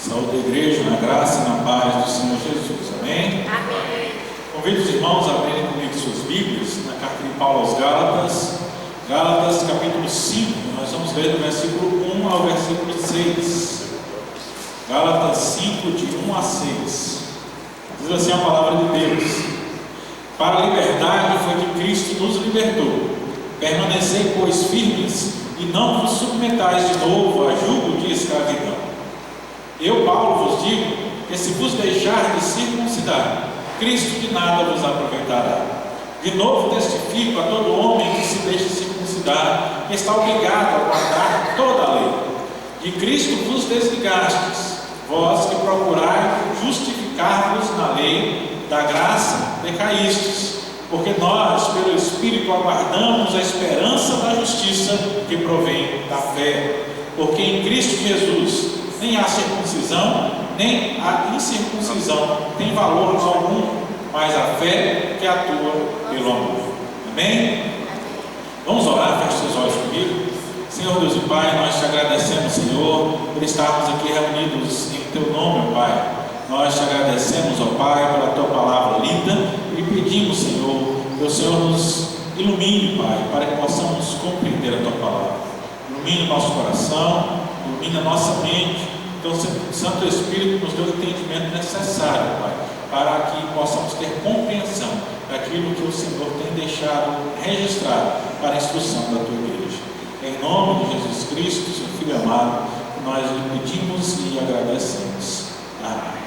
Saúde da igreja, na graça e na paz do Senhor Jesus. Amém? Amém. Convido os irmãos a abrirem comigo suas Bíblias na carta de Paulo aos Gálatas, Gálatas capítulo 5, nós vamos ler do versículo 1 ao versículo 6. Gálatas 5, de 1 a 6. Diz assim a palavra de Deus: para a liberdade foi que Cristo nos libertou. Permanecei, pois, firmes, e não vos submetais de novo a jugo de escravidão. Eu, Paulo, vos digo que se vos deixar de circuncidar, Cristo de nada vos aproveitará. De novo testifico a todo homem que se deixa circuncidar, que está obrigado a guardar toda a lei. De Cristo vos desligastes, vós que procurai justificar-vos na lei da graça, decaístes, porque nós, pelo Espírito, aguardamos a esperança da justiça que provém da fé. Porque em Cristo Jesus nem a circuncisão, nem a incircuncisão tem valor algum, mas a fé que atua pelo amor. Amém? Vamos orar, feche seus olhos comigo. Senhor Deus e Pai, nós te agradecemos, Senhor, por estarmos aqui reunidos em Teu nome, ó Pai. Nós te agradecemos, ó Pai, pela Tua palavra linda e pedimos, Senhor, que o Senhor nos ilumine, Pai, para que possamos compreender a Tua palavra. Ilumine o nosso coração, ilumine a nossa mente. Então, Santo Espírito nos dê o entendimento necessário, Pai, para que possamos ter compreensão daquilo que o Senhor tem deixado registrado para a instrução da Tua igreja. Em nome de Jesus Cristo, Seu Filho amado, nós lhe pedimos e agradecemos. Amém.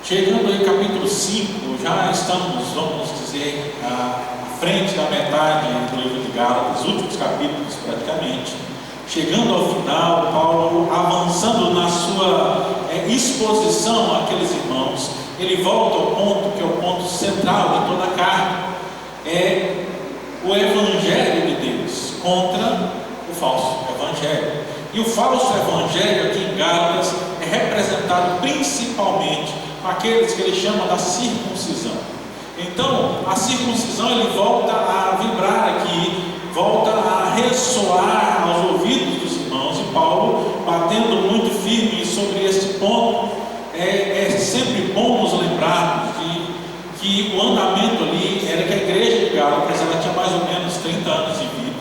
Chegando aí capítulo 5, já estamos, vamos dizer, à frente da metade do livro de Gálatas, os últimos capítulos praticamente. Chegando ao final, Paulo avançando na sua exposição àqueles irmãos, ele volta ao ponto que é o ponto central de toda a carta, é o Evangelho de Deus contra o falso Evangelho. E o falso Evangelho aqui em Gálatas é representado principalmente com aqueles que ele chama da circuncisão. Então, a circuncisão ele volta a vibrar aqui, volta a ressoar aos ouvidos dos irmãos, e Paulo, batendo muito firme sobre este ponto, é sempre bom nos lembrarmos que o andamento ali era que a igreja de Gálatas ela tinha mais ou menos 30 anos de vida,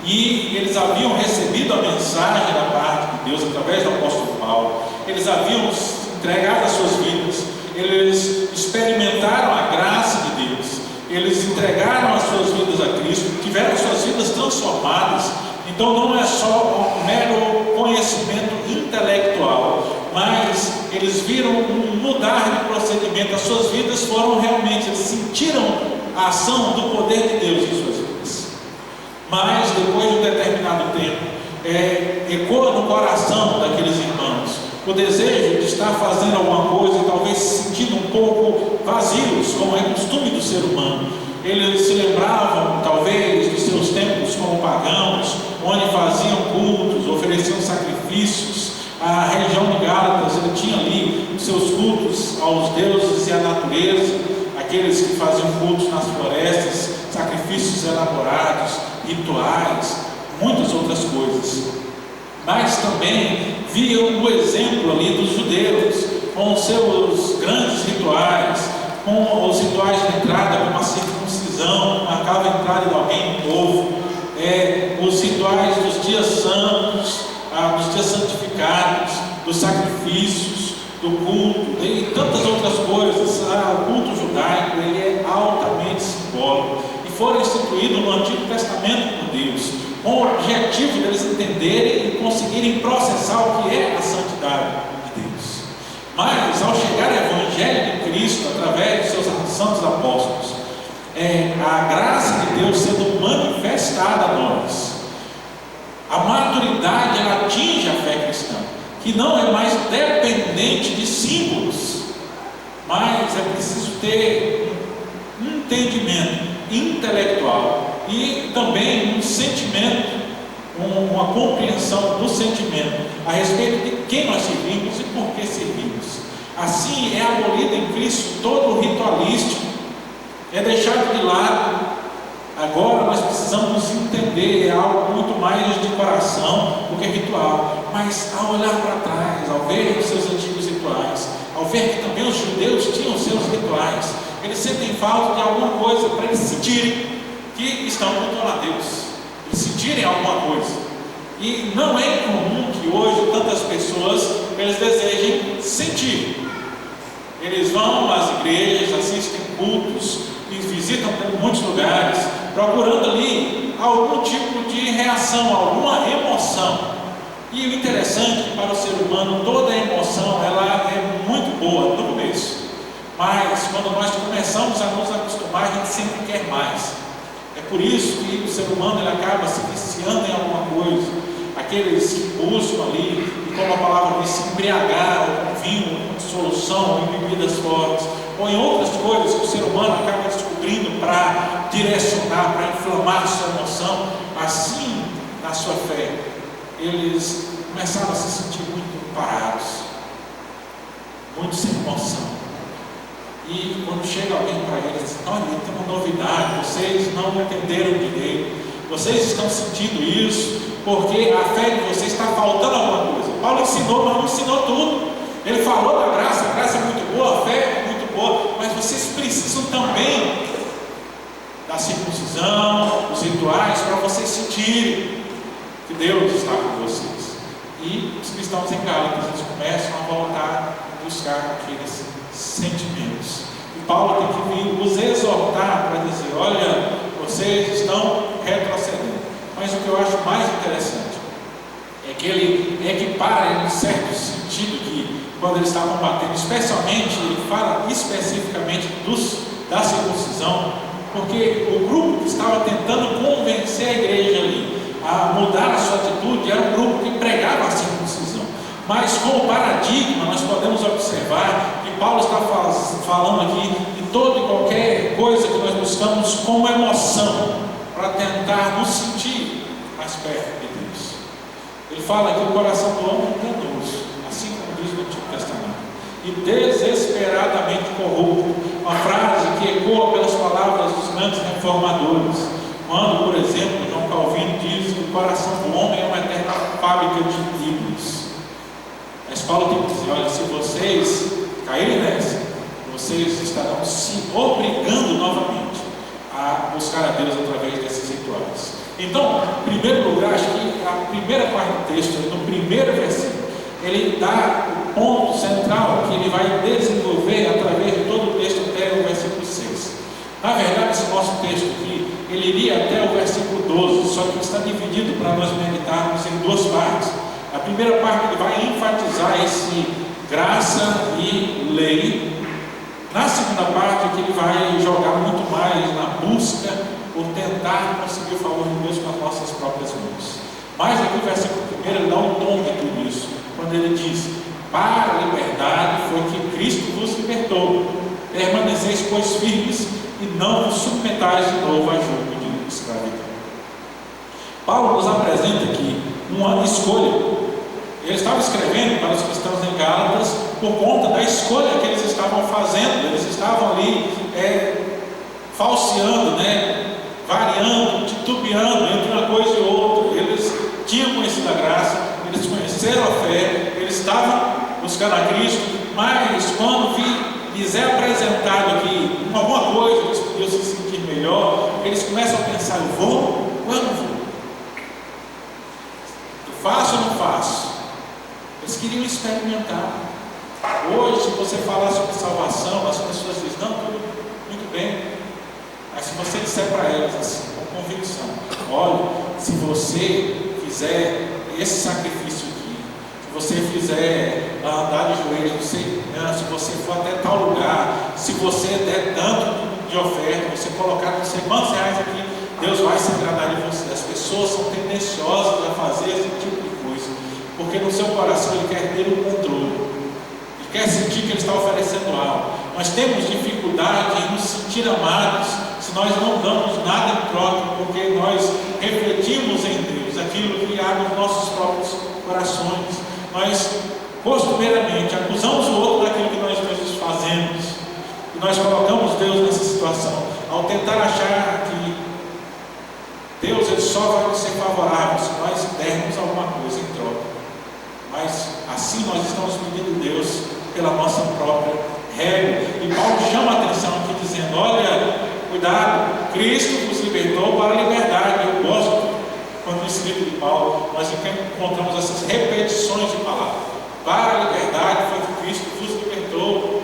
e eles haviam recebido a mensagem da parte de Deus através do apóstolo Paulo, eles haviam entregado as suas vidas, eles experimentaram a graça de Deus, eles entregaram as suas vidas a Cristo, tiveram suas vidas transformadas. Então não é só um mero conhecimento intelectual, mas eles viram um mudar de procedimento, as suas vidas foram realmente, eles sentiram a ação do poder de Deus em suas vidas. Mas depois de um determinado tempo, ecoa no coração daqueles irmãos o desejo de estar fazendo alguma coisa e talvez se sentindo um pouco vazios, como é costume do ser humano. Eles se lembravam talvez dos seus tempos como pagãos, onde faziam cultos, ofereciam sacrifícios. A região de Gálatas, ele tinha ali os seus cultos aos deuses e à natureza, aqueles que faziam cultos nas florestas, sacrifícios elaborados, rituais, muitas outras coisas. Mas também viam o exemplo ali dos judeus, com os seus grandes rituais, com os rituais de entrada, como a circuncisão, marcava a entrada de alguém no povo, os rituais dos dias santos, dos dias santificados, dos sacrifícios, do culto, e tantas outras coisas. O culto judaico ele é altamente simbólico, e foram instituídos no Antigo Testamento por Deus, com o objetivo deles entenderem e conseguirem processar o que é a santidade de Deus. Mas ao chegar ao Evangelho de Cristo, através dos seus santos apóstolos, a graça de Deus sendo manifestada a nós, a maturidade ela atinge a fé cristã, que não é mais dependente de símbolos, mas é preciso ter um entendimento intelectual e também um sentimento, uma compreensão do sentimento a respeito de quem nós servimos e por que servimos. Assim é abolido em Cristo todo o ritualístico, é deixado de lado Agora nós precisamos entender, é algo muito mais de coração do que ritual. Mas ao olhar para trás, ao ver os seus antigos rituais, ao ver que também os judeus tinham seus rituais, eles sentem falta de alguma coisa para eles sentirem que estão cultuando a Deus, eles sentirem alguma coisa. E não é incomum que hoje tantas pessoas eles desejem sentir. Eles vão às igrejas, assistem cultos e visitam muitos lugares, procurando ali algum tipo de reação, alguma emoção. E o interessante é que para o ser humano toda emoção ela é muito boa no começo, mas quando nós começamos a nos acostumar, a gente sempre quer mais. É por isso que o ser humano ele acaba se viciando em alguma coisa. Aqueles que buscam ali, e como a palavra diz, se embriagar com vinho, com dissolução, em bebidas fortes, ou em outras coisas que o ser humano acaba descobrindo para direcionar, para inflamar sua emoção. Assim, na sua fé, eles começaram a se sentir muito parados, muito sem emoção. E quando chega alguém para eles, diz: olha, tem uma novidade, vocês não entenderam direito, vocês estão sentindo isso porque a fé de vocês está faltando alguma coisa. Paulo ensinou, mas não ensinou tudo. Ele falou da graça, a graça é muito boa, a fé é muito boa, mas vocês precisam também da circuncisão, dos rituais, para vocês sentirem que Deus está com vocês. E os cristãos em Gálatas, eles começam a voltar a buscar aqueles sentimentos. E Paulo tem que vir os exortar para dizer: olha, vocês estão retrocedendo. Mas o que eu acho mais interessante é que ele equipara em certo sentido que quando eles estavam batendo, especialmente, ele fala especificamente da circuncisão, porque o grupo que estava tentando convencer a igreja ali a mudar a sua atitude era um grupo que pregava a circuncisão. Mas com o paradigma nós podemos observar que Paulo está falando aqui de toda e qualquer coisa que nós buscamos como emoção, para tentar nos sentir mais perto de Deus. Ele fala que o coração do homem é enganoso, assim como diz no Antigo Testamento, e desesperadamente corrupto. Uma frase que ecoa pelas palavras dos grandes reformadores, quando, por exemplo, João Calvino diz que o coração do homem é uma eterna fábrica de ídolos. Mas Paulo tem que dizer: olha, se vocês caírem nessa, vocês estarão se obrigando novamente a buscar a Deus através desses rituais. Então, em primeiro lugar, acho que a primeira parte do texto, no primeiro versículo, ele dá o ponto central que ele vai desenvolver através de todo o texto até o versículo 6. Na verdade, esse nosso texto aqui, ele iria até o versículo 12, só que está dividido para nós meditarmos em duas partes. A primeira parte ele vai enfatizar esse graça e lei. Na segunda parte que ele vai jogar muito mais na busca por tentar conseguir o favor de Deus com as nossas próprias mãos. Mas aqui o versículo 1 ele dá um tom de tudo isso, quando ele diz: para a liberdade foi que Cristo vos libertou, permaneceis pois firmes e não vos submetais de novo a jugo de escravidão. Paulo nos apresenta aqui uma escolha. Ele estava escrevendo para os cristãos em Gálatas por conta da escolha que eles estavam fazendo. Eles estavam ali falseando, variando, titubeando entre uma coisa e outra. Eles tinham conhecido a graça, eles conheceram a fé, eles estavam buscando a Cristo, mas quando lhes é apresentado aqui alguma coisa que eles podiam se sentir melhor, eles começam a pensar: eu vou ou eu não vou? Eu faço ou não faço? Eles queriam experimentar. Hoje, se você falar sobre salvação, as pessoas dizem: não, tudo muito bem. Mas se você disser para elas assim, com convicção: olha, se você fizer esse sacrifício aqui, se você fizer andar de joelhos, se você for até tal lugar, se você der tanto de oferta, você colocar não sei quantos reais aqui, Deus vai se agradar de você. As pessoas são tendenciosas a fazer esse tipo de coisa, porque no seu coração ele quer ter o controle, ele quer sentir que ele está oferecendo algo. Nós temos dificuldade em nos sentir amados se nós não damos nada em troca, porque nós refletimos em Deus aquilo que há nos nossos próprios corações. Nós costumeiramente acusamos o outro daquilo que nós mesmos fazemos, e nós colocamos Deus nessa situação ao tentar achar que só vai nos ser favorável se nós dermos alguma coisa em troca. Mas assim nós estamos pedindo Deus pela nossa própria regra. E Paulo chama a atenção aqui dizendo: olha, cuidado, Cristo nos libertou para a liberdade. Eu gosto quando nesse livro de Paulo nós encontramos essas repetições de palavras. Para a liberdade foi que Cristo vos libertou.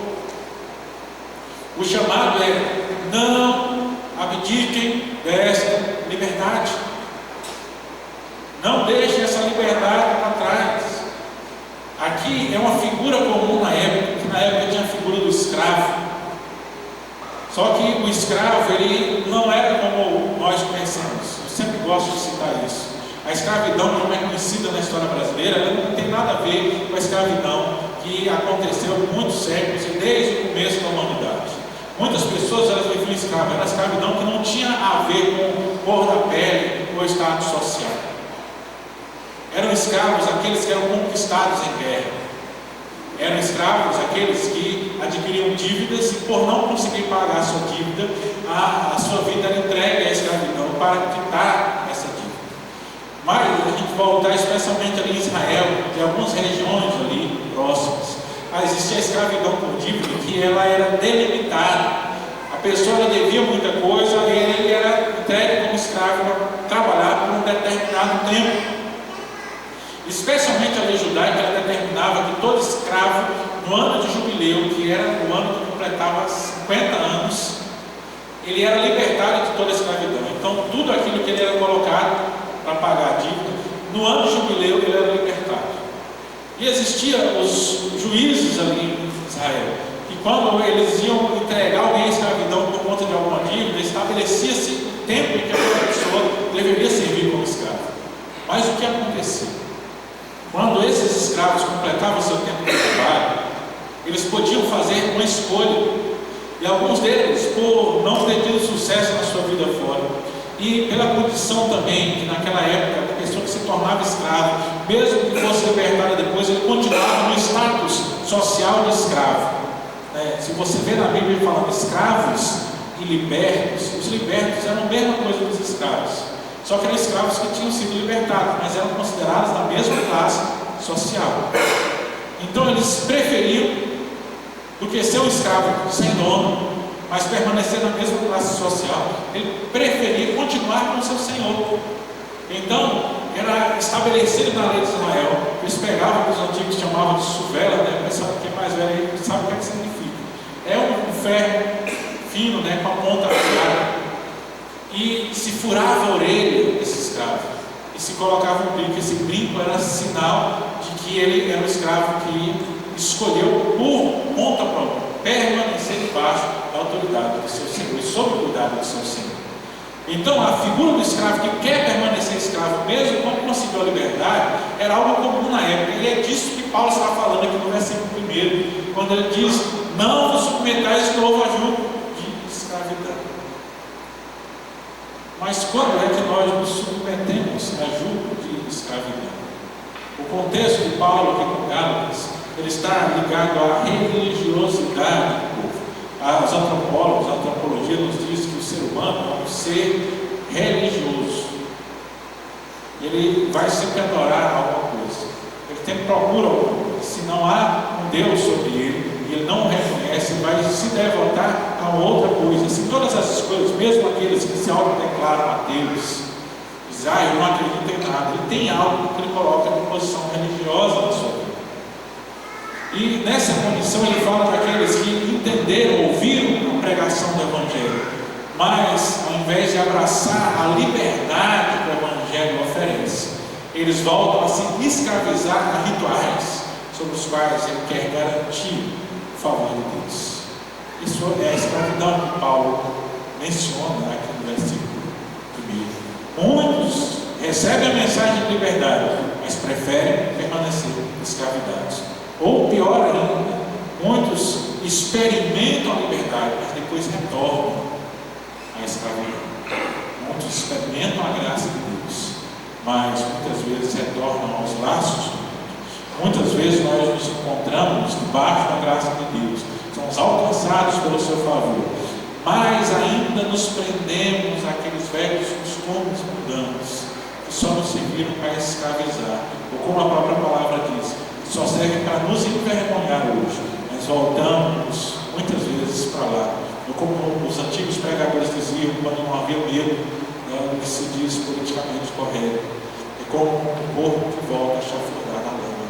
O chamado é: não abdiquem desta liberdade. Não deixem essa liberdade para trás. Aqui é uma figura comum na época, que na época tinha a figura do escravo. Só que o escravo, ele não era como nós conhecemos. Eu sempre gosto de citar isso. A escravidão, como é conhecida na história brasileira, ela não tem nada a ver com a escravidão que aconteceu por muitos séculos e desde o começo da humanidade. Muitas pessoas elas viviam escravas. Era uma escravidão que não tinha a ver com cor da pele ou status social. Eram escravos aqueles que eram conquistados em guerra. Eram escravos aqueles que adquiriam dívidas e, por não conseguir pagar a sua dívida, a sua vida era entregue à escravidão para quitar essa dívida. Mas a gente voltar especialmente ali em Israel, em algumas regiões ali próximas, existia a escravidão por dívida, que ela era delimitada. A pessoa ela devia muita coisa e ele era entregue como escravo para trabalhar por um determinado tempo. Especialmente a lei judaica, ela determinava que todo escravo, no ano de jubileu, que era o ano que completava 50 anos, ele era libertado de toda a escravidão. Então, tudo aquilo que ele era colocado para pagar a dívida, no ano de jubileu, ele era libertado. E existiam os juízes ali em Israel, que quando eles iam entregar alguém à escravidão por conta de alguma dívida, estabelecia-se o tempo em que aquela pessoa deveria servir como escravo. Mas o que acontecia? Quando esses escravos completavam o seu tempo de trabalho, eles podiam fazer uma escolha. E alguns deles, por não ter tido sucesso na sua vida fora, e pela condição também, que naquela época, a pessoa que se tornava escravo, mesmo que fosse libertada depois, ele continuava no status social de escravo. Se você vê na Bíblia falando escravos e libertos, os libertos eram a mesma coisa dos escravos. Só que eram escravos que tinham sido libertados, mas eram considerados da mesma classe social. Então eles preferiam, do que ser um escravo sem dono, mas permanecer na mesma classe social, ele preferia continuar com o seu senhor. Então, era estabelecido na lei de Israel, eles pegavam o que os antigos chamavam de suvela, né? O pessoal que é mais velho aí sabe o que é que significa. É um ferro fino, né? Com a ponta afiada. E se furava a orelha desse escravo e se colocava um brinco. Esse brinco era sinal de que ele era um escravo que escolheu por conta própria permanecer debaixo da autoridade do seu senhor e sob o cuidado do seu senhor. Então a figura do escravo que quer permanecer escravo mesmo quando conseguiu a liberdade era algo comum na época, e é disso que Paulo está falando aqui no versículo 1, quando ele diz: não vos submetais de novo a jugo de escravidão. Mas quando é que nós nos submetemos a jugo de escravidão? O contexto de Paulo aqui com Gálatas, ele está ligado à religiosidade do povo. Os antropólogos, a antropologia nos diz que o ser humano é um ser religioso. Ele vai sempre adorar alguma coisa. Ele sempre procura alguma coisa. Se não há um Deus sobre ele, e ele não o reconhece, ele vai se devotar a outra coisa. Se todas essas coisas, mesmo aqueles que se autodeclaram ateus, dizem: eu não acredito em nada, ele tem algo que ele coloca em posição religiosa na sua vida. E nessa condição ele fala daqueles que entenderam, ouviram a pregação do Evangelho, mas ao invés de abraçar a liberdade que o Evangelho oferece, eles voltam a se escravizar a rituais sobre os quais ele quer garantir o favor de Deus. Isso é a escravidão que Paulo menciona aqui no versículo 1. Muitos recebem a mensagem de liberdade, mas preferem permanecer escravizados. Ou pior ainda, muitos experimentam a liberdade, mas depois retornam à escravidão. Muitos experimentam a graça de Deus, mas muitas vezes retornam aos laços do mundo. Muitas vezes nós nos encontramos debaixo da graça de Deus, somos alcançados pelo seu favor, mas ainda nos prendemos àqueles velhos costumes costumes mundanos, que só nos serviram para escravizar, ou como a própria palavra diz, só servem para nos envergonhar hoje, mas voltamos muitas vezes para lá. Ou como os antigos pregadores diziam, quando não havia medo do que se diz politicamente correto, é como um corpo que volta a chafurdar na lama,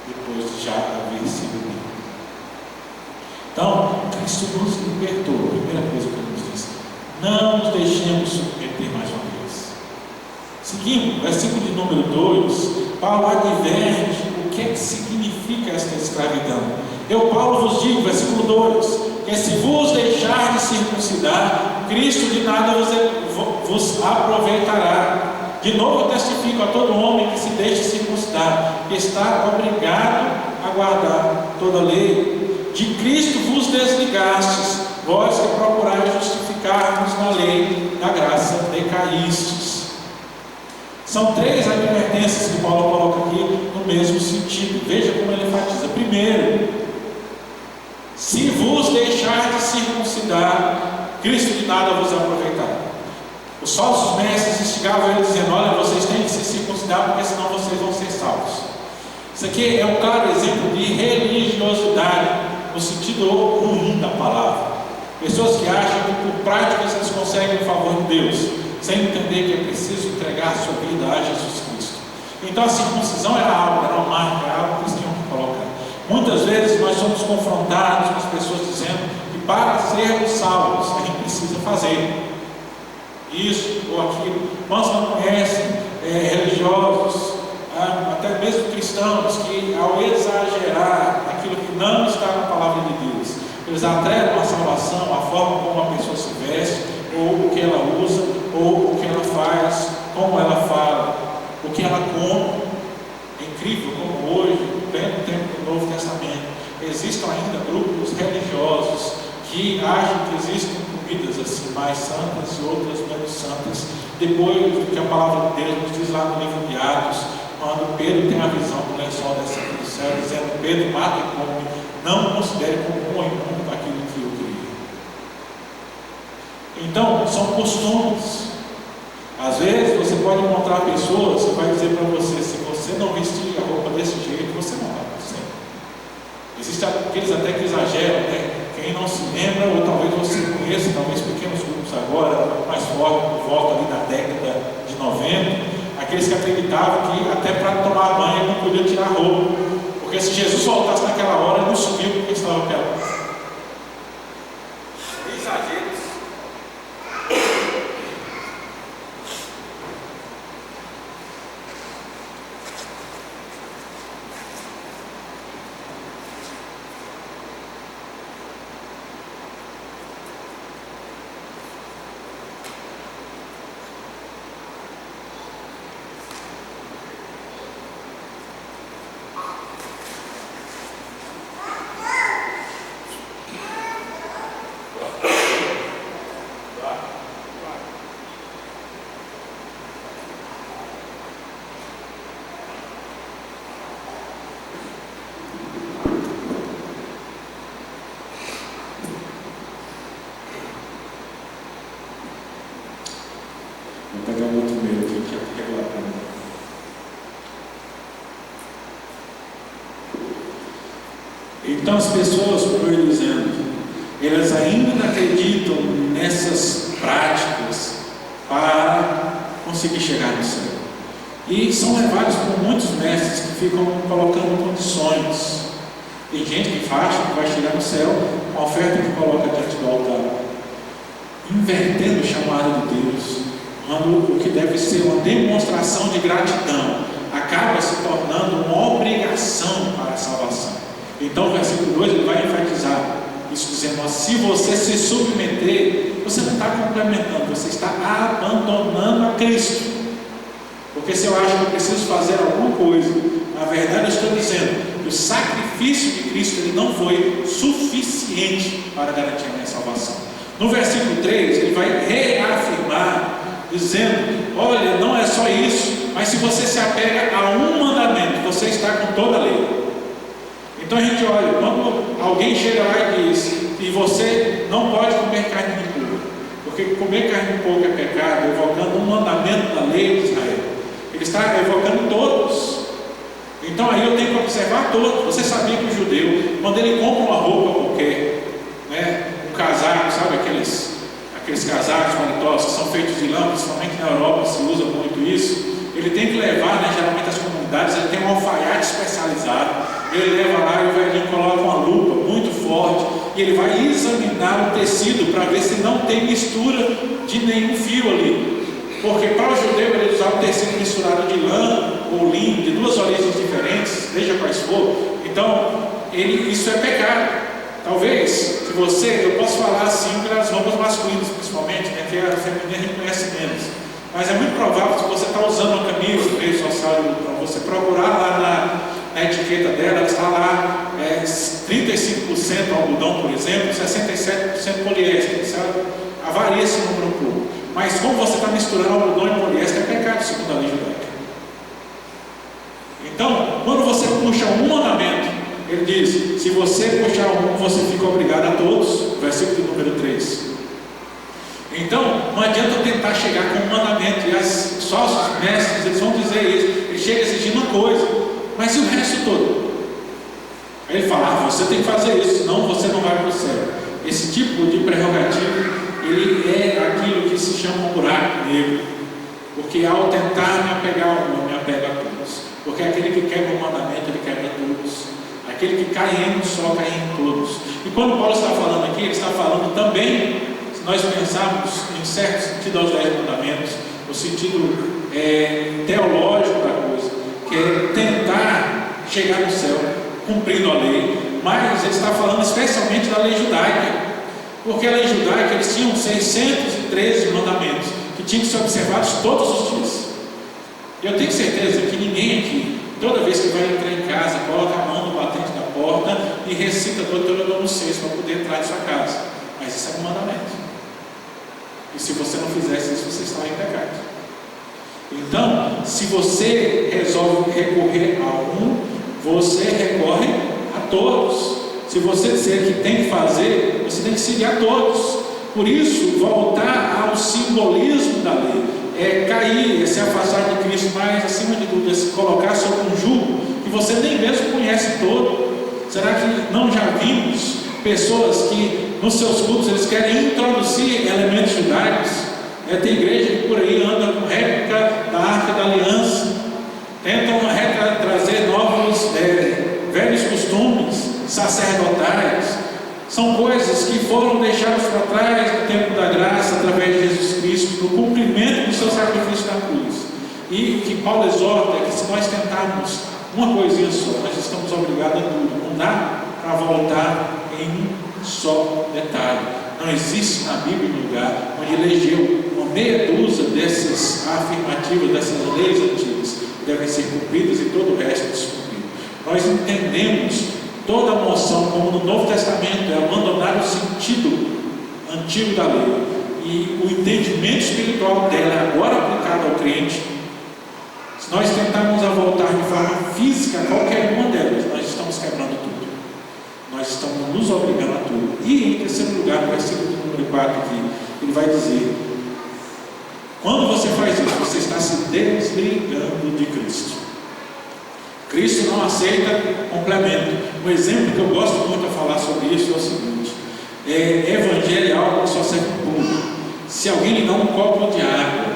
depois de já haver sido limpo. Então, Cristo nos libertou. A primeira coisa que ele nos disse: não nos deixemos submeter mais uma vez. Seguindo, versículo de número 2, Paulo adverte o que é que significa esta escravidão. Eu, Paulo, vos digo, versículo 2, que se vos deixar de circuncidar, Cristo de nada vos aproveitará. De novo eu testifico a todo homem que se deixe circuncidar, que está obrigado a guardar toda a lei. De Cristo vos desligastes, vós que procurais justificar-vos na lei da graça, decaístes. São três advertências que Paulo coloca aqui no mesmo sentido. Veja como ele enfatiza. Primeiro, se vos deixar de circuncidar, Cristo de nada vos aproveitará. Os falsos mestres instigavam ele dizendo: olha, vocês têm que se circuncidar, porque senão vocês vão ser salvos. Isso aqui é um claro exemplo de religiosidade, no sentido ruim da palavra. Pessoas que acham que por práticas eles conseguem o favor de Deus, sem entender que é preciso entregar a sua vida a Jesus Cristo. Então a circuncisão era algo, era uma marca, era algo que eles tinham que colocar. Muitas vezes nós somos confrontados com as pessoas dizendo que para sermos salvos a gente precisa fazer isso ou aquilo. Nós não conhecem religiosos, até mesmo cristãos, que ao exagerar aquilo que não está na palavra de Deus, eles atrelam a salvação à forma como a pessoa se veste, ou o que ela usa, ou o que ela faz, como ela fala, o que ela come. É incrível como hoje, no pleno tempo do Novo Testamento, existem ainda grupos religiosos que acham que existem comidas assim mais santas e outras menos santas, depois do que a palavra de Deus nos diz lá no livro de Atos, quando Pedro tem a visão do lençol descendo do céu, dizendo: Pedro, mata e come, não considere como bom e imundo aquilo que eu criei. Então, são costumes. Às vezes você pode encontrar pessoas que vai dizer para você: se você não vestir a roupa desse jeito, você não vai para o céu. Existem aqueles até que exageram, né? Quem não se lembra, ou talvez você conheça, talvez pequenos grupos agora, mais forte, por volta ali da década de 90, aqueles que acreditavam que até para tomar banho não podia tirar a roupa, porque se Jesus voltasse naquela hora, ele não subiu porque estava pelado. Exageros. Vou pegar um outro meio aqui que é regular para mim. Então as pessoas, como eu ia dizendo, elas ainda acreditam nessas práticas para conseguir chegar no céu. E são levados por muitos mestres que ficam colocando condições. Tem gente que acha que vai chegar no céu com a oferta que coloca diante do altar, invertendo o chamado de Deus, quando o que deve ser uma demonstração de gratidão acaba se tornando uma obrigação para a salvação. Então o versículo 2 ele vai enfatizar isso, dizendo: se você se submeter, você não está complementando, você está abandonando a Cristo. Porque se eu acho que eu preciso fazer alguma coisa, na verdade eu estou dizendo que o sacrifício de Cristo ele não foi suficiente para garantir a minha salvação. No versículo 3 ele vai reafirmar, dizendo: olha, não é só isso, mas se você se apega a um mandamento, você está com toda a lei. Então a gente olha, quando alguém chega lá e diz que você não pode comer carne impura, Porque comer carne de porco é pecado, evocando um mandamento da lei de Israel. Ele está evocando todos. Então aí eu tenho que observar todos. Você sabia que o judeu, quando ele compra uma roupa qualquer, né, um casaco, sabe aqueles casacos paletós que são feitos de lã, principalmente na Europa se usa muito isso, ele tem que levar, né, geralmente as comunidades, ele tem um alfaiate especializado, ele leva lá e o velhinho coloca uma lupa muito forte e ele vai examinar o tecido para ver se não tem mistura de nenhum fio ali, porque para o judeu ele usar um tecido misturado de lã ou linho, de duas origens diferentes, seja quais for, então isso é pecado. Talvez, se você, eu posso falar assim pelas roupas masculinas principalmente, né, que a feminina a gente conhece menos, mas é muito provável que se você está usando uma camisa no meio social, então você procurar lá na etiqueta dela, está lá 35% algodão, por exemplo, 67% poliéster, sabe? Varia esse número um pouco, mas como você está misturando algodão e poliéster, é pecado segundo a lei judaica. Então, quando você puxa um mandamento, ele diz, se você puxar um, você fica obrigado a todos, versículo número 3. Então, não adianta tentar chegar com um mandamento, e só os mestres, eles vão dizer isso, ele chega exigindo uma coisa, mas e o resto todo? Aí ele fala, você tem que fazer isso, senão você não vai para o céu. Esse tipo de prerrogativo, ele é aquilo que se chama um buraco negro, porque ao tentar me apegar ao nome, me apega a todos, porque aquele que quebra o mandamento, ele quebra todos. Aquele que cai em um só, cai em todos. E quando Paulo está falando aqui, ele está falando também, se nós pensarmos em certo sentido aos 10 mandamentos, no sentido teológico da coisa, que é tentar chegar no céu, cumprindo a lei, mas ele está falando especialmente da lei judaica, porque a lei judaica, eles tinham 613 mandamentos, que tinham que ser observados todos os dias. E eu tenho certeza que ninguém aqui, toda vez que vai entrar em casa, coloca a mão no batente da porta e recita Deuteronômio 6 para poder entrar em sua casa. Mas isso é um mandamento. E se você não fizesse isso, você estava em pecado. Então, se você resolve recorrer a um, você recorre a todos. Se você disser que tem que fazer, você tem que seguir a todos. Por isso, voltar ao simbolismo da lei é cair, é se afastar de Cristo, mas acima de tudo é se colocar sobre um jugo que você nem mesmo conhece todo. Será que não já vimos pessoas que nos seus cultos eles querem introduzir elementos judaicos? Tem igreja que por aí anda com réplica da Arca da Aliança, tentam trazer novos velhos costumes sacerdotais. São coisas que foram deixadas para trás no tempo da graça, através de Jesus Cristo, no cumprimento do seu sacrifício na cruz. E que Paulo exorta é que se nós tentarmos uma coisinha só, nós estamos obrigados a tudo. Não dá para voltar em um só detalhe. Não existe na Bíblia um lugar onde elegeu uma meia dúzia dessas afirmativas, dessas leis antigas, que devem ser cumpridas e todo o resto descumprido. Nós entendemos toda a moção, como no Novo Testamento, é abandonar o sentido antigo da lei e o entendimento espiritual dela é agora aplicado ao crente. Se nós tentarmos a voltar de forma física a qualquer uma delas, nós estamos quebrando tudo. Nós estamos nos obrigando a tudo. E em terceiro lugar, no versículo número 4 aqui, ele vai dizer: quando você faz isso, você está se desligando de Cristo. Cristo não aceita complemento. Um exemplo que eu gosto muito de falar sobre isso é o seguinte: evangelho é algo que só serve puro. Se alguém lhe dá um copo de água,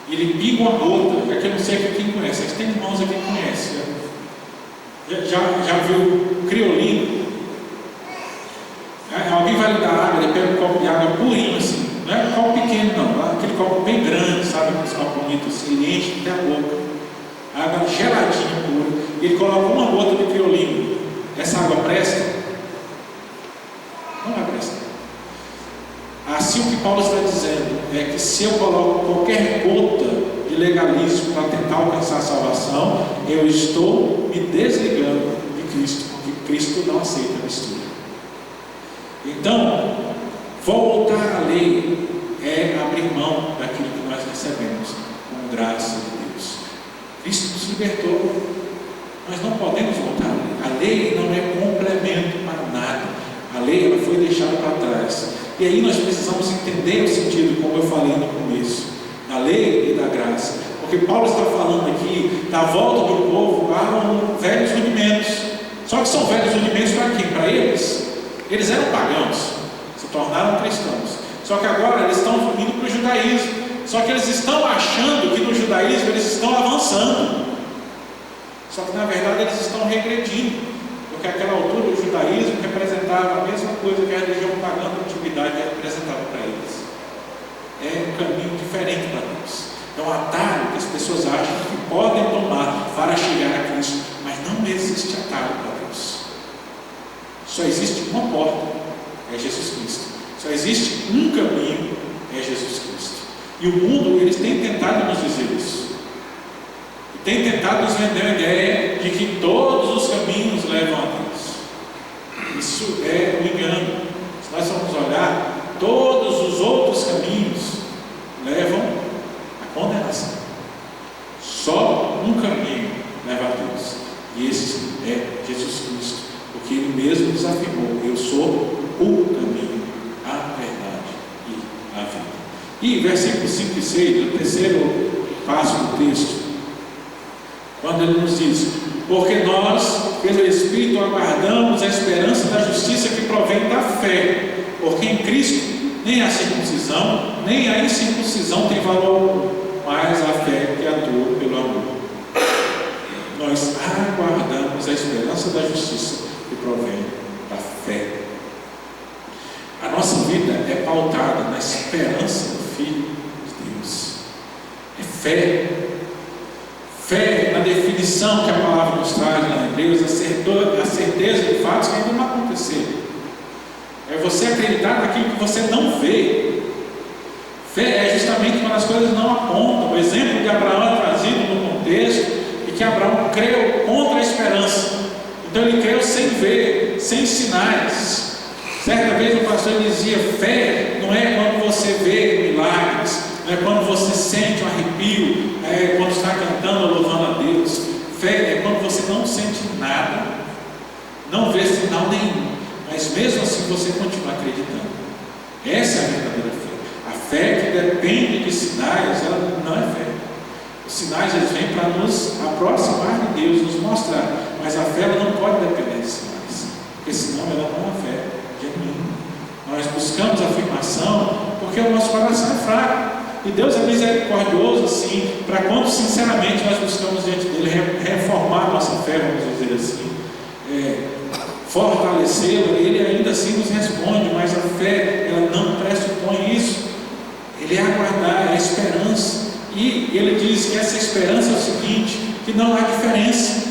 ele pinga uma gota, é que eu não sei quem conhece, mas tem irmãos aqui que conhecem. Já viu criolino? Alguém vai lhe dar água, ele pega um copo de água purinho assim, não é um copo pequeno não, aquele copo bem grande, sabe, aqueles copos bonitos assim, ele enche até a boca, água geladinha pura, e ele coloca uma gota de criolino. Essa água presta? Não vai prestar. Assim, o que Paulo está dizendo é que se eu coloco qualquer gota de legalismo para tentar alcançar a salvação, eu estou me desligando de Cristo, porque Cristo não aceita a mistura. Então, voltar à lei é abrir mão daquilo que nós recebemos com graça de Deus. Cristo nos libertou, nós não podemos voltar à lei. A lei não é complemento para nada. A lei ela foi deixada deixado para trás. E aí nós precisamos entender o sentido, como eu falei no começo, da lei e da graça. Porque Paulo está falando aqui da volta do povo a velhos rudimentos. Só que são velhos rudimentos para quem? Para eles. Eles eram pagãos, se tornaram cristãos. Só que agora eles estão indo para o judaísmo. Só que eles estão achando que no judaísmo eles estão avançando. Só que na verdade eles estão regredindo. Porque àquela altura o judaísmo representava a mesma coisa que a religião pagã da antiguidade representava para eles. É um caminho diferente para nós. É um atalho que as pessoas acham que podem tomar para chegar a Cristo. Mas não existe atalho para Deus. Só existe uma porta, é Jesus Cristo. Só existe um caminho, é Jesus Cristo. E o mundo, eles têm tentado nos dizer isso. Tem tentado nos vender a ideia de que todos os caminhos levam a Deus. Isso é um engano. Se nós formos olhar, todos os outros caminhos levam à condenação. Só um caminho leva a Deus. E esse é Jesus Cristo. Porque Ele mesmo nos afirmou: eu sou o caminho, a verdade e a vida. E versículos 5 e 6, o terceiro passo do texto, quando ele nos diz: porque nós, pelo Espírito, aguardamos a esperança da justiça que provém da fé, porque em Cristo nem a circuncisão, nem a incircuncisão tem valor algum, mas a fé que atua pelo amor. Nós aguardamos a esperança da justiça que provém da fé. A nossa vida é pautada na esperança do Filho de Deus. É fé. Fé na definição que a palavra nos traz lá em Hebreus, a certeza de fatos que ainda não aconteceram. É você acreditar naquilo que você não vê. Fé é justamente quando as coisas não apontam. O exemplo de Abraão é trazido no contexto de que Abraão creu contra a esperança. Então ele creu sem ver, sem sinais. Certa vez o pastor dizia: fé não é quando você vê milagres, não é quando você sente um arrepio, quando está cantando ou louvando a Deus. Fé é quando você não sente nada, não vê sinal nenhum, mas mesmo assim você continua acreditando. Essa é a verdadeira fé. A fé que depende de sinais, ela não é fé. Os sinais, eles vêm para nos aproximar de Deus, nos mostrar, mas a fé ela não pode depender de sinais, porque senão ela não é fé genuína. Nós buscamos afirmação porque o nosso coração é fraco, e Deus é misericordioso assim, para quando sinceramente nós buscamos diante dele reformar nossa fé, vamos dizer assim, fortalecê-la. Ele ainda assim nos responde, mas a fé ela não pressupõe isso. Ele é aguardar, é a esperança. E ele diz que essa esperança é o seguinte, que não há diferença.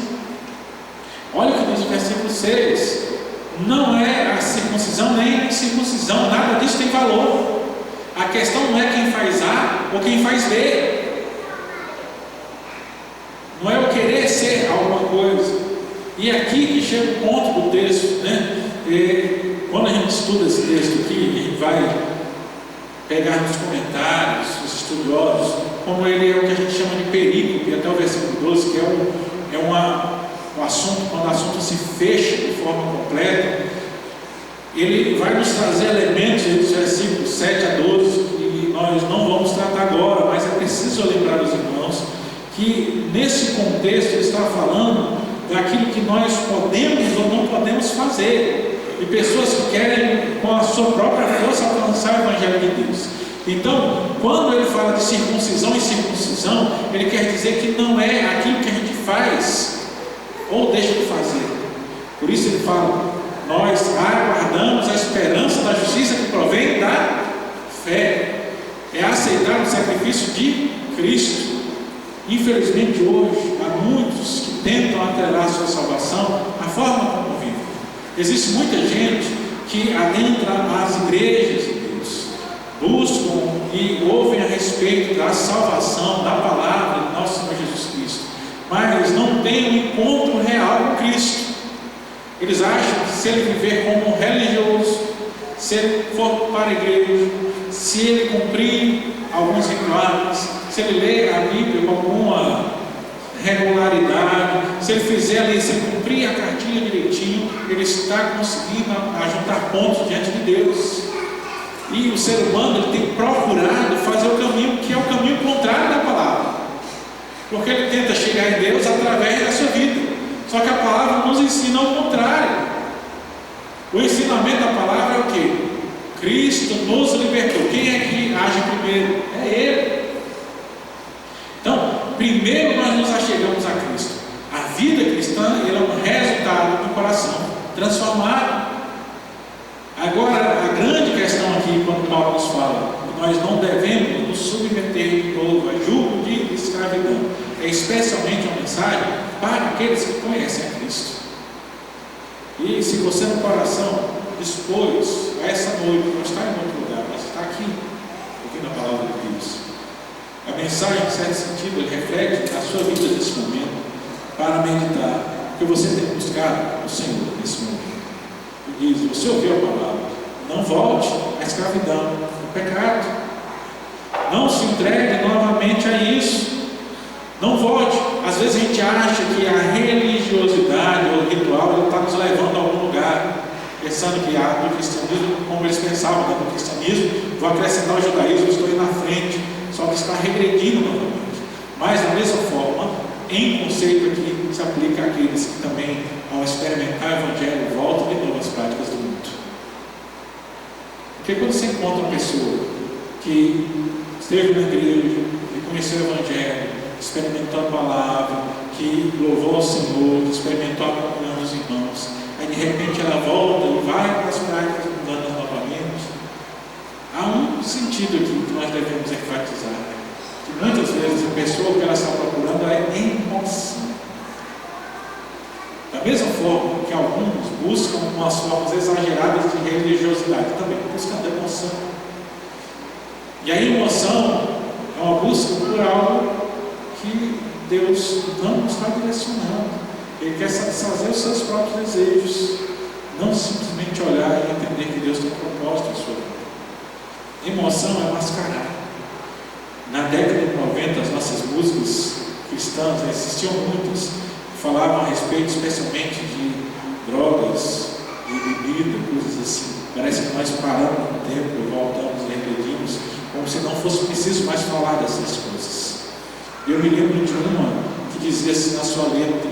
Olha o que diz o versículo 6: não é a circuncisão nem a incircuncisão, nada disso tem valor. A questão não é quem faz A ou quem faz B. Não é o querer ser alguma coisa. E aqui que chega o ponto do texto, né? Quando a gente estuda esse texto aqui, a gente vai pegar nos comentários, os estudiosos, como ele é o que a gente chama de perícope, até o versículo 12, que é um assunto, quando o assunto se fecha de forma completa, ele vai nos trazer elementos dos versículos 7 a 12, que nós não vamos tratar agora, mas é preciso lembrar aos irmãos que nesse contexto ele está falando daquilo que nós podemos ou não podemos fazer, de pessoas que querem com a sua própria força alcançar o Evangelho de Deus. Então, quando ele fala de circuncisão e circuncisão, ele quer dizer que não é aquilo que a gente faz ou deixa de fazer. Por isso ele fala: nós aguardamos a esperança da justiça que provém da fé. É aceitar o sacrifício de Cristo. Infelizmente hoje há muitos que tentam atrelar a sua salvação à forma como vivem. Existe muita gente que adentra as igrejas de Deus, buscam e ouvem a respeito da salvação, da palavra do nosso Senhor Jesus Cristo, mas não têm um encontro real com Cristo. Eles acham que se ele viver como religioso, se ele for para a igreja, se ele cumprir alguns rituais, se ele ler a Bíblia com alguma regularidade, se ele fizer ali, se ele cumprir a cartilha direitinho, ele está conseguindo ajuntar pontos diante de Deus. E o ser humano ele tem procurado fazer o caminho que é o caminho contrário da palavra, porque ele tenta chegar em Deus através da sua vida. Só que a palavra nos ensina o contrário. O ensinamento da palavra é o quê? Cristo nos libertou. Quem é que age primeiro? É Ele. Então, primeiro nós nos achegamos a Cristo. A vida cristã é um resultado do coração transformado. Agora, a grande questão aqui, quando Paulo nos fala que nós não devemos nos submeter de novo a julgo de escravidão, é especialmente uma mensagem para aqueles que conhecem a Cristo. E se você no coração dispôs a essa noite, não está em outro lugar, mas está aqui, ouvindo a palavra de Deus, a mensagem, em certo sentido, ele reflete a sua vida nesse momento, para meditar, porque você tem que buscar o Senhor nesse momento. E diz: você ouviu a palavra, não volte à escravidão, ao pecado, não se entregue novamente a isso, não volte. Às vezes a gente acha que a religiosidade ou o ritual está nos levando a algum lugar, pensando que do cristianismo, como eles pensavam, do cristianismo, vou acrescentar o judaísmo, estou aí na frente, só que está regredindo novamente. Mas da mesma forma, em conceito aqui, se aplica àqueles que também, ao experimentar o Evangelho, voltam de novo às práticas do mundo. Porque quando você encontra uma pessoa que esteve na igreja, que conheceu o Evangelho, experimentou a palavra, que louvou ao Senhor, que experimentou a comunhão dos irmãos, aí de repente ela volta e vai para as práticas mundanas novamente, há um sentido aqui que nós devemos enfatizar. Que muitas vezes a pessoa que ela está procurando é emoção. Da mesma forma que alguns buscam umas formas exageradas de religiosidade, também buscando emoção. E a emoção é uma busca por algo que Deus não está direcionando. Ele quer satisfazer os seus próprios desejos, não simplesmente olhar e entender que Deus tem um propósito em sua vida. Emoção é mascarar. Na década de 90, as nossas músicas cristãs existiam muitas, que falavam a respeito especialmente de drogas, de bebida, coisas assim. Parece que nós paramos no tempo e voltamos e regredimos, como se não fosse preciso mais falar dessas coisas. Eu me lembro de uma que dizia assim na sua letra,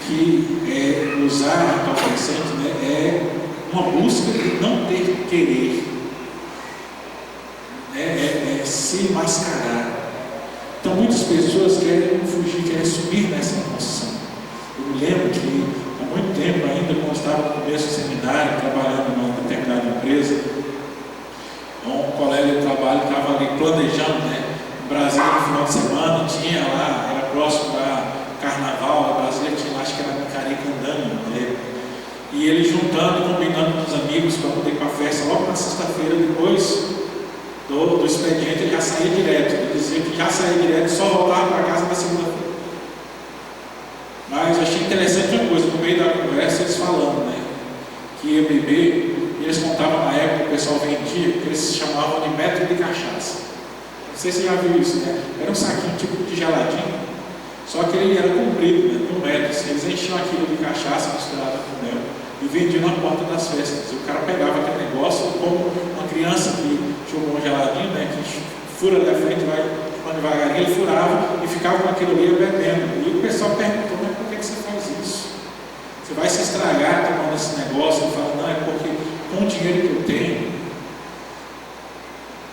que usar a adolescente é uma busca de não ter que querer, se mascarar. Então muitas pessoas querem fugir, querem sumir nessa emoção. Eu me lembro que há muito tempo, ainda quando estava no começo do seminário, trabalhando numa determinada empresa, um colega de trabalho estava ali planejando, no Brasil no final de semana, tinha lá, era próximo da Carnaval, no Brasil tinha lá, acho que era no Caricandano, e ele juntando, combinando com os amigos para poder ir para a festa, logo na sexta-feira depois do expediente, ele já saía direto. Ele dizia que já saía direto, só voltava para casa na segunda-feira. Mas eu achei interessante uma coisa, no meio da conversa, eles falando, que ia beber, e eles contavam na época, o pessoal vendia, que eles se chamavam de metro de cachaça. Não sei se você já viu isso, Era um saquinho tipo de geladinho, só que ele era comprido, de 1 metro. Eles enchiam aquilo de cachaça misturada com mel e vendiam na porta das festas. E o cara pegava aquele negócio, como uma criança que jogou um geladinho, que fura da frente, vai devagarinho, ele furava e ficava com aquilo ali bebendo. E o pessoal perguntou: mas por que você faz isso? Você vai se estragar tomando esse negócio? Ele fala: não, é porque com o dinheiro que eu tenho,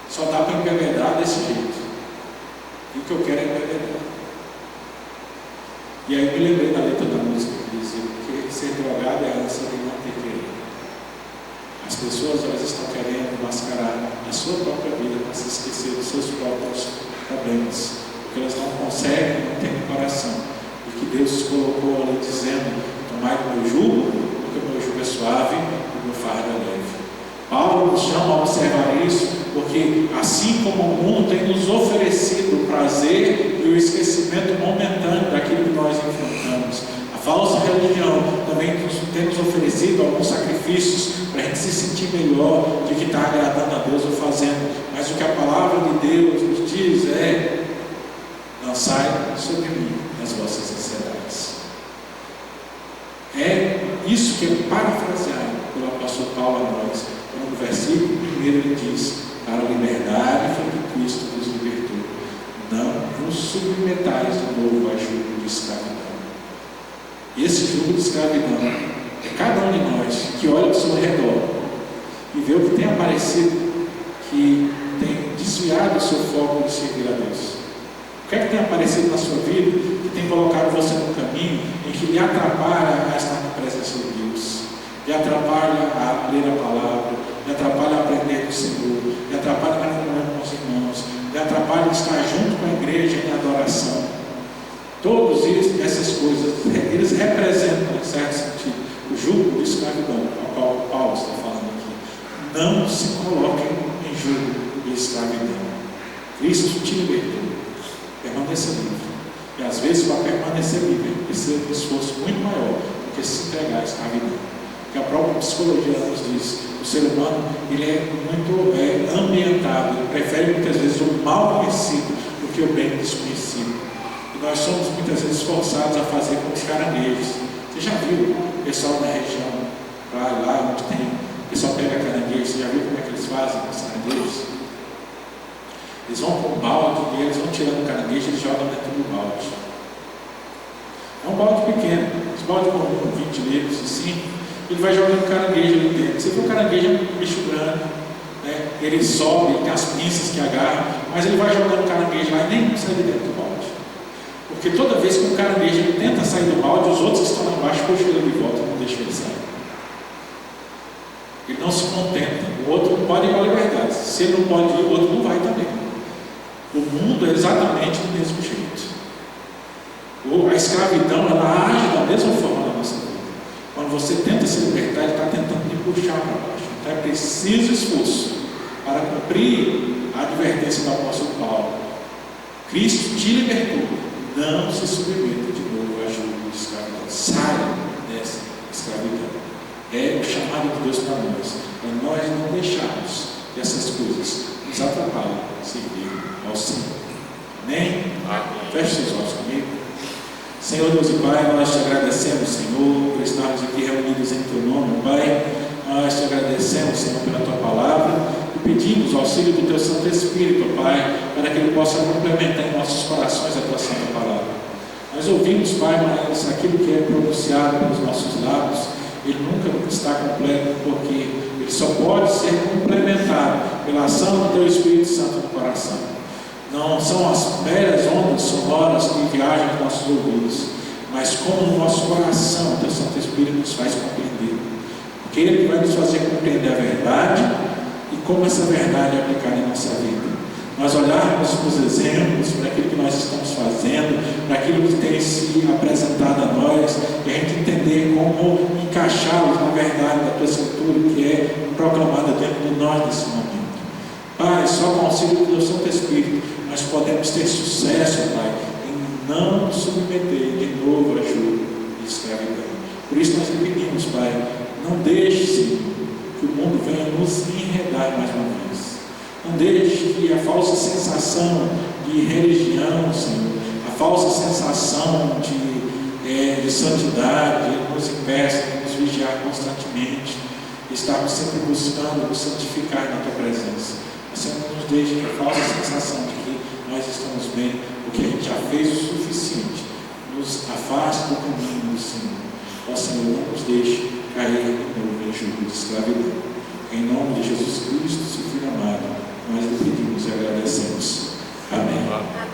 só dá para embebedar desse jeito. E o que eu quero é embebedar. E aí eu me lembrei da letra da música que dizia: porque ser drogado é a ânsia de não ter querer. As pessoas, elas estão querendo mascarar a sua própria vida para se esquecer dos seus próprios problemas, porque elas não conseguem, não têm coração, e que Deus colocou ali dizendo: tomai o meu jugo, porque o meu jugo é suave e o meu fardo é leve. Paulo nos chama a observar isso, porque assim como o mundo tem nos oferecido o prazer e o esquecimento momentâneo daquilo que nós enfrentamos, a falsa religião também tem nos oferecido alguns sacrifícios para a gente se sentir melhor de que está agradando a Deus ou fazendo. Mas o que a palavra de Deus nos diz é: lançai sobre mim as vossas ansiedades. É isso que é parafraseado pelo apóstolo Paulo a nós. Então, no versículo 1 ele diz: para a liberdade foi que Cristo nos libertou. Não vos submetais de novo a jugo de escravidão. E esse jugo de escravidão é cada um de nós que olha ao seu redor e vê o que tem aparecido, que tem desviado o seu foco de servir a Deus. O que é que tem aparecido na sua vida que tem colocado você no caminho em que lhe atrapalha a estar na presença de Deus, lhe atrapalha a ler a palavra, lhe atrapalha a aprender do Senhor, lhe atrapalha a comunhão com os irmãos, lhe atrapalha a estar junto com a igreja em adoração? Todas essas coisas, eles representam, em certo sentido, o jugo de escravidão, ao qual Paulo está falando aqui. Não se coloquem em jugo de escravidão. Cristo te libertou. Permaneça livre. E às vezes, para permanecer livre, precisa de um esforço muito maior do que se entregar à escravidão. Porque a própria psicologia nos diz: o ser humano ele é muito ambientado, ele prefere muitas vezes o mal conhecido do que o bem desconhecido. E nós somos muitas vezes forçados a fazer como os caranguejos. Você já viu o pessoal na região, lá onde tem, o pessoal pega caranguejo, você já viu como é que eles fazem com os caranguejos? Eles vão com o balde e eles vão tirando o caranguejo e eles jogam dentro do balde. É um balde pequeno, esse balde comum, 20 litros assim, ele vai jogando caranguejo ali dentro. Você vê o caranguejo é um bicho grande, né? Ele sobe, tem as pinças que agarram, mas ele vai jogando o caranguejo lá e nem sai de dentro do balde. Porque toda vez que um caranguejo ele tenta sair do balde, os outros que estão lá embaixo puxam ele de volta e não deixam ele sair. Ele não se contenta. O outro pode ir com a liberdade. Se ele não pode ir, o outro não vai também. O mundo é exatamente do mesmo jeito. A escravidão, ela age da mesma forma na nossa vida. Quando você tenta se libertar, ele está tentando te puxar para baixo. Então é preciso esforço para cumprir a advertência do apóstolo Paulo. Cristo te libertou. Não se submeta de novo a jugo de escravidão. Saia dessa escravidão. É o chamado de Deus para nós não deixarmos que essas coisas nos atrapalhem servir ao Senhor. Amém? Feche seus olhos comigo. Senhor Deus e Pai, nós te agradecemos, Senhor, por estarmos aqui reunidos em Teu nome, Pai. Nós te agradecemos, Senhor, pela Tua palavra e pedimos o auxílio do Teu Santo Espírito, Pai, para que Ele possa complementar em nossos corações a Tua Santa Palavra. Nós ouvimos, Pai, mas aquilo que é pronunciado pelos nossos lábios, ele nunca está completo, porque ele só pode ser complementado pela ação do Teu Espírito Santo no coração. Não são as meras ondas sonoras que viajam nos nossos ouvidos, mas como no nosso coração o Teu Santo Espírito nos faz compreender. Porque Ele vai nos fazer compreender a verdade e como essa verdade é aplicada em nossa vida. Nós olharmos para os exemplos, para aquilo que nós estamos fazendo, para aquilo que tem se apresentado a nós, e a gente entender como encaixá-los na verdade da Tua Escritura, que é proclamada dentro de nós nesse momento. Pai, só com o auxílio do Teu Santo Espírito, nós podemos ter sucesso, Pai, em não nos submeter de novo a jugo de escravidão. Por isso nós lhe pedimos, Pai, não deixe, Senhor, que o mundo venha nos enredar mais uma vez. Não deixe que a falsa sensação de religião, Senhor, a falsa sensação de santidade, nos impeça, nos vigiar constantemente, estarmos sempre buscando nos santificar na Tua presença. Senhor, não nos deixe que a falsa sensação de que nós estamos bem, porque a gente já fez o suficiente, nos afaste do caminho do Senhor. Ó Senhor, não nos deixe cair de novo em jugo de escravidão. Em nome de Jesus Cristo, Seu Filho amado, nós lhe pedimos e agradecemos. Amém.